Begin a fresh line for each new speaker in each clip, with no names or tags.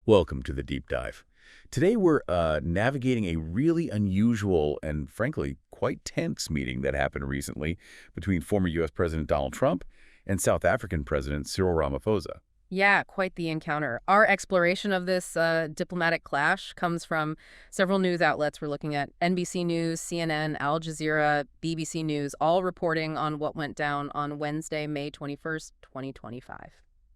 Welcome to the deep dive. Today we're navigating a really unusual and frankly quite tense meeting that happened recently between former U.S. President Donald Trump and South African President Cyril Ramaphosa.
Yeah, quite the encounter. Our exploration of this diplomatic clash comes from several news outlets. We're looking at NBC News, CNN, Al Jazeera, BBC News, all reporting on what went down on Wednesday, May 21st, 2025.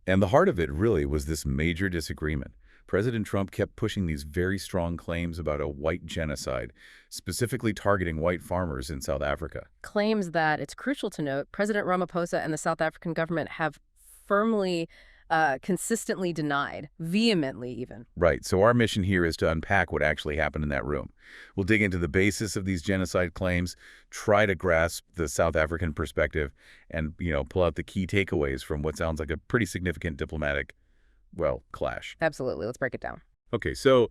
And the heart of it really was this major disagreement. President Trump kept pushing these very strong claims about a white genocide, specifically targeting white farmers in South Africa.
Claims that, it's crucial to note, President Ramaphosa and the South African government have firmly, consistently denied, vehemently even.
Right, so our mission here is to unpack what actually happened in that room. We'll dig into the basis of these genocide claims, try to grasp the South African perspective, and, pull out the key takeaways from what sounds like a pretty significant diplomatic, clash.
Absolutely. Let's break it down.
Okay, so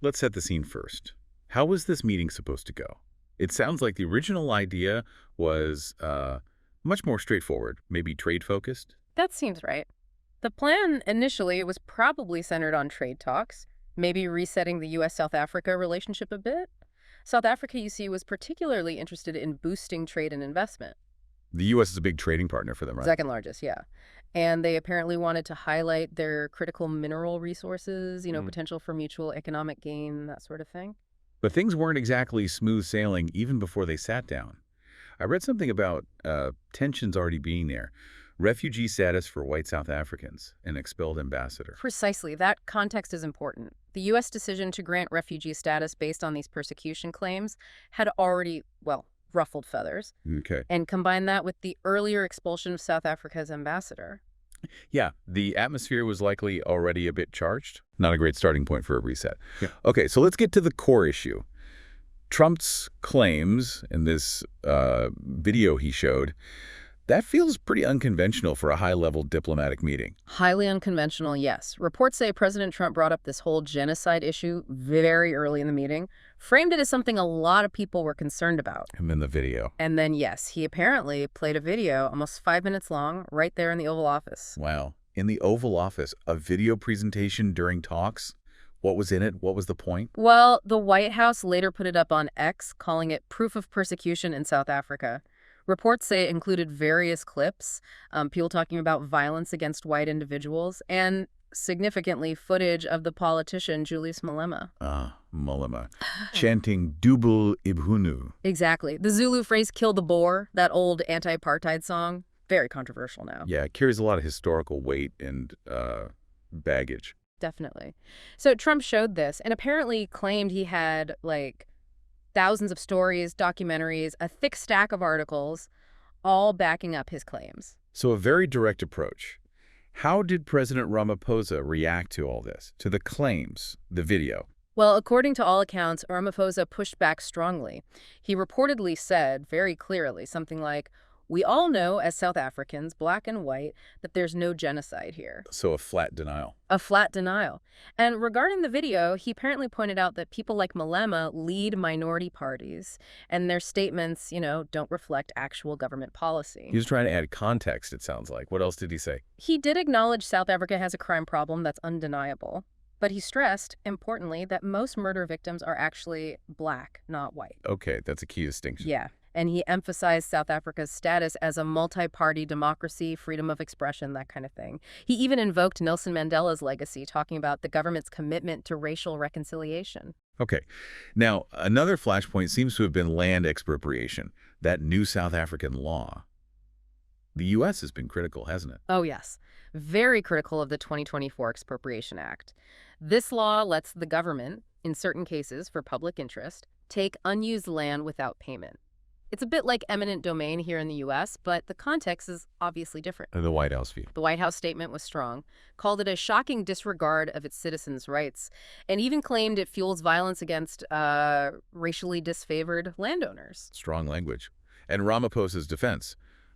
let's set the scene first. How was this meeting supposed to go? It sounds like the original idea was much more straightforward, maybe trade-focused.
That seems right. The plan initially was probably centered on trade talks, maybe resetting the U.S.-South Africa relationship a bit. South Africa, you see, was particularly interested in boosting trade and investment.
The U.S. is a big trading partner for them, right?
Second largest, yeah. And they apparently wanted to highlight their critical mineral resources, potential for mutual economic gain, that sort of thing.
But things weren't exactly smooth sailing even before they sat down. I read something about tensions already being there. Refugee status for white South Africans, an expelled ambassador.
Precisely. That context is important. The U.S. decision to grant refugee status based on these persecution claims had already, ruffled feathers.
Okay.
And combine that with the earlier expulsion of South Africa's ambassador.
Yeah, the atmosphere was likely already a bit charged. Not a great starting point for a reset.
Yeah.
Okay, so let's get to the core issue. Trump's claims in this video he showed, that feels pretty unconventional for a high-level diplomatic meeting.
Highly unconventional, yes. Reports say President Trump brought up this whole genocide issue very early in the meeting, framed it as something a lot of people were concerned about.
And then the video.
And then, yes, he apparently played a video almost 5 minutes long right there in the Oval Office.
Wow. In the Oval Office, a video presentation during talks? What was in it? What was the point?
Well, the White House later put it up on X, calling it proof of persecution in South Africa. Reports say it included various clips, people talking about violence against white individuals, and significantly footage of the politician Julius Malema.
Malema. Chanting Dubul Ibhunu.
Exactly. The Zulu phrase, kill the Boer, that old anti-apartheid song, very controversial now.
Yeah, it carries a lot of historical weight and baggage.
Definitely. So Trump showed this and apparently claimed he had, thousands of stories, documentaries, a thick stack of articles, all backing up his claims.
So a very direct approach. How did President Ramaphosa react to all this, to the claims, the video?
Well, according to all accounts, Ramaphosa pushed back strongly. He reportedly said very clearly something like, "We all know as South Africans, black and white, that there's no genocide here."
So a flat denial.
A flat denial. And regarding the video, he apparently pointed out that people like Malema lead minority parties, and their statements, don't reflect actual government policy.
He was trying to add context, it sounds like. What else did he say?
He did acknowledge South Africa has a crime problem that's undeniable. But he stressed, importantly, that most murder victims are actually black, not white.
Okay, that's a key distinction.
Yeah. And he emphasized South Africa's status as a multi-party democracy, freedom of expression, that kind of thing. He even invoked Nelson Mandela's legacy, talking about the government's commitment to racial reconciliation.
Okay. Now, another flashpoint seems to have been land expropriation, that new South African law. The U.S. has been critical, hasn't it?
Oh, yes. Very critical of the 2024 Expropriation Act. This law lets the government, in certain cases for public interest, take unused land without payment. It's a bit like eminent domain here in the U.S., but the context is obviously different.
The White House view.
The White House statement was strong, called it a shocking disregard of its citizens' rights, and even claimed it fuels violence against racially disfavored landowners.
Strong language. And Ramaphosa's defense.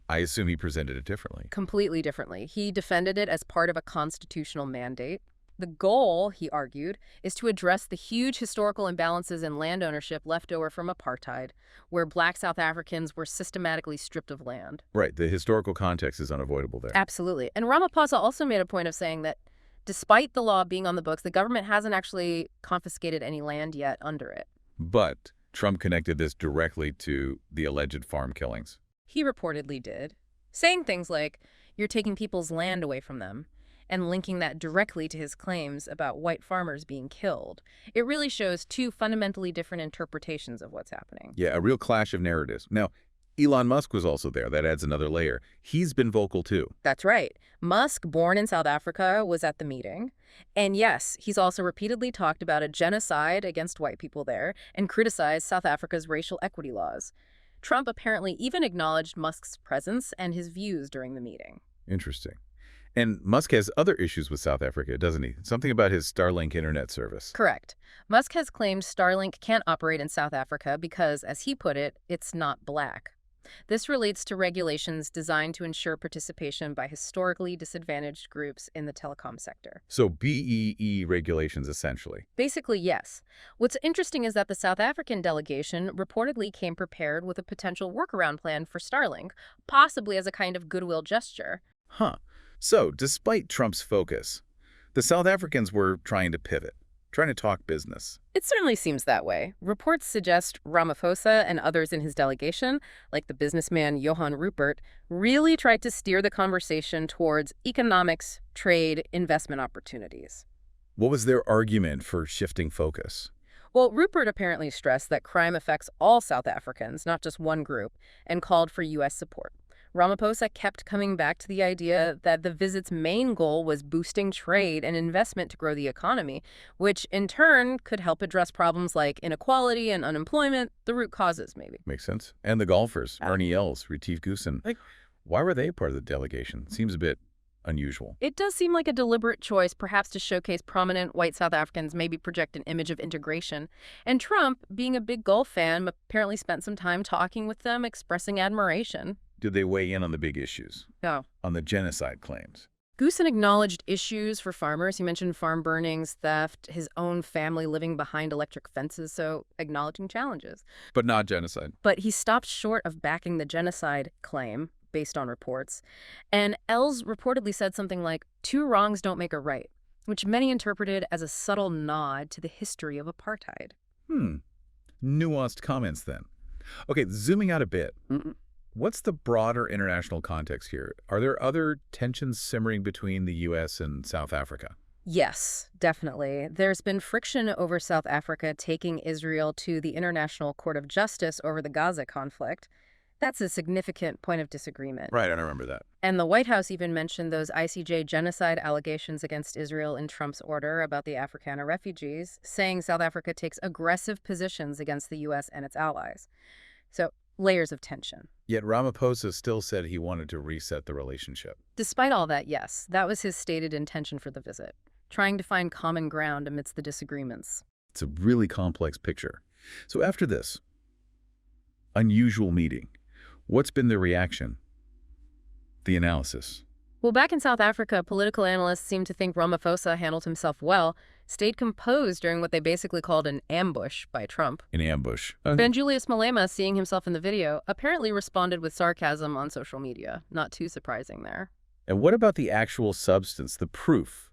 I assume he presented it differently.
Completely differently. He defended it as part of a constitutional mandate. The goal, he argued, is to address the huge historical imbalances in land ownership left over from apartheid, where black South Africans were systematically stripped of land.
Right. The historical context is unavoidable there.
Absolutely. And Ramaphosa also made a point of saying that Despite the law being on the books, the government hasn't actually confiscated any land yet under it.
But Trump connected this directly to the alleged farm killings.
He reportedly did, saying things like, "You're taking people's land away from them," and linking that directly to his claims about white farmers being killed. It really shows two fundamentally different interpretations of what's happening.
Yeah, a real clash of narratives. Now, Elon Musk was also there. That adds another layer. He's been vocal too.
That's right. Musk, born in South Africa, was at the meeting. And yes, he's also repeatedly talked about a genocide against white people there and criticized South Africa's racial equity laws. Trump apparently even acknowledged Musk's presence and his views during the meeting.
Interesting. And Musk has other issues with South Africa, doesn't he? Something about his Starlink internet service.
Correct. Musk has claimed Starlink can't operate in South Africa because, as he put it, it's not black. This relates to regulations designed to ensure participation by historically disadvantaged groups in the telecom sector.
So BEE regulations, essentially.
Basically, yes. What's interesting is that the South African delegation reportedly came prepared with a potential workaround plan for Starlink, possibly as a kind of goodwill gesture.
Huh. So, despite Trump's focus, the South Africans were trying to pivot, trying to talk business.
It certainly seems that way. Reports suggest Ramaphosa and others in his delegation, like the businessman Johan Rupert, really tried to steer the conversation towards economics, trade, investment opportunities.
What was their argument for shifting focus?
Well, Rupert apparently stressed that crime affects all South Africans, not just one group, and called for U.S. support. Ramaphosa kept coming back to the idea that the visit's main goal was boosting trade and investment to grow the economy, which in turn could help address problems like inequality and unemployment, the root causes maybe.
Makes sense. And the golfers, Ernie Els, Retief Goosen. Why were they part of the delegation? Seems a bit unusual.
It does seem like a deliberate choice, perhaps to showcase prominent white South Africans, maybe project an image of integration. And Trump, being a big golf fan, apparently spent some time talking with them, expressing admiration.
Did they weigh in on the big issues?
No.
On the genocide claims?
Goosen acknowledged issues for farmers. He mentioned farm burnings, theft, his own family living behind electric fences, so acknowledging challenges.
But not genocide.
But he stopped short of backing the genocide claim, based on reports. And Els reportedly said something like, "Two wrongs don't make a right," which many interpreted as a subtle nod to the history of apartheid.
Nuanced comments then. Okay, zooming out a bit. What's the broader international context here? Are there other tensions simmering between the U.S. and South Africa?
Yes, definitely. There's been friction over South Africa taking Israel to the International Court of Justice over the Gaza conflict. That's a significant point of disagreement.
Right, I remember that.
And the White House even mentioned those ICJ genocide allegations against Israel in Trump's order about the Afrikaner refugees, saying South Africa takes aggressive positions against the U.S. and its allies. So, layers of tension.
Yet Ramaphosa still said he wanted to reset the relationship.
Despite all that, yes, that was his stated intention for the visit, trying to find common ground amidst the disagreements.
It's a really complex picture. So after this unusual meeting, what's been the reaction? The analysis?
Well, back in South Africa, political analysts seem to think Ramaphosa handled himself well, stayed composed during what they basically called an ambush by Trump.
An ambush.
Ben Julius Malema, seeing himself in the video, apparently responded with sarcasm on social media. Not too surprising there.
And what about the actual substance, the proof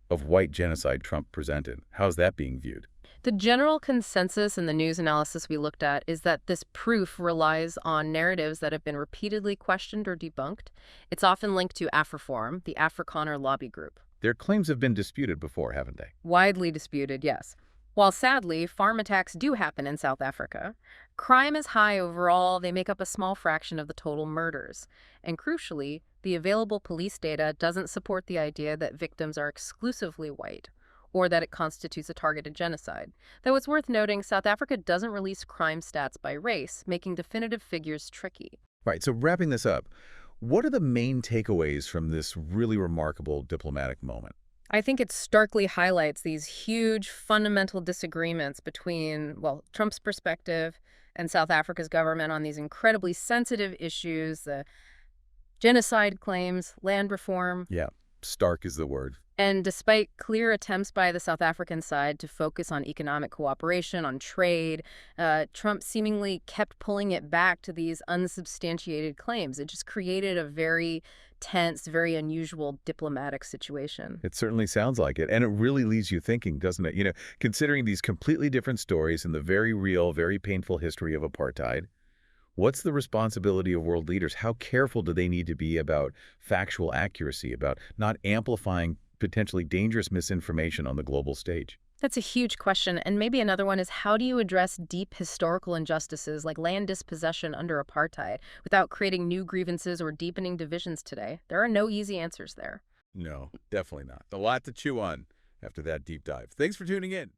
of white genocide Trump presented? How's that being viewed?
The general consensus in the news analysis we looked at is that this proof relies on narratives that have been repeatedly questioned or debunked. It's often linked to AfriForum, the Afrikaner lobby group.
Their claims have been disputed before, haven't they?
Widely disputed, yes. While sadly, farm attacks do happen in South Africa, crime is high overall. They make up a small fraction of the total murders. And crucially, the available police data doesn't support the idea that victims are exclusively white, or that it constitutes a targeted genocide. Though it's worth noting, South Africa doesn't release crime stats by race, making definitive figures tricky.
Right, so wrapping this up, what are the main takeaways from this really remarkable diplomatic moment?
I think it starkly highlights these huge fundamental disagreements between, well, Trump's perspective and South Africa's government on these incredibly sensitive issues, the genocide claims, land reform.
Yeah. Stark is the word.
And despite clear attempts by the South African side to focus on economic cooperation, on trade, Trump seemingly kept pulling it back to these unsubstantiated claims. It just created a very tense, very unusual diplomatic situation.
It certainly sounds like it. And it really leaves you thinking, doesn't it? Considering these completely different stories and the very real, very painful history of apartheid, what's the responsibility of world leaders? How careful do they need to be about factual accuracy, about not amplifying potentially dangerous misinformation on the global stage?
That's a huge question. And maybe another one is, how do you address deep historical injustices like land dispossession under apartheid without creating new grievances or deepening divisions today? There are no easy answers there.
No, definitely not. A lot to chew on after that deep dive. Thanks for tuning in.